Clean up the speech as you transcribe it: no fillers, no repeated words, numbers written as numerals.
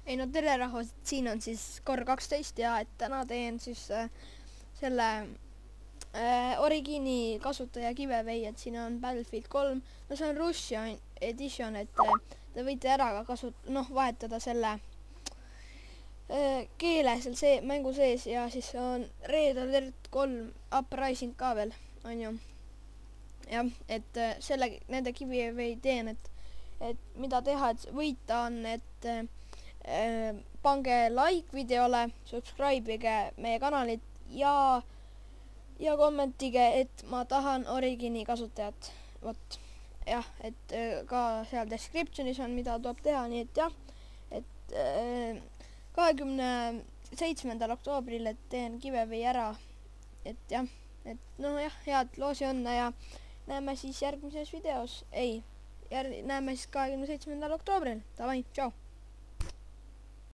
ei no tere rahvas, siin on siis kord 12 ja et täna teen siis selle Origini kasutaja Giveway, et siin on Battlefield 3, no see on Russia edition, et te võite ära ka vahetada selle keele seal mängu sees ja siis on Red Alert 3 Uprising ka veel, on ju. jah, et nende Giveway teen, et mida teha, et võita on, et pange like videole, subscribe'ige meie kanalit ja kommentige, et ma tahan Origini kasutajat. Vot, jah, et ka seal descriptionis on, mida tuleb teha, nii et jah, et 27. oktoobril, et teen Giveway ära, et jah, et nojah, head loosiõnne ja näeme siis järgmises videos, näeme siis 27. oktoobril, davai, tšau!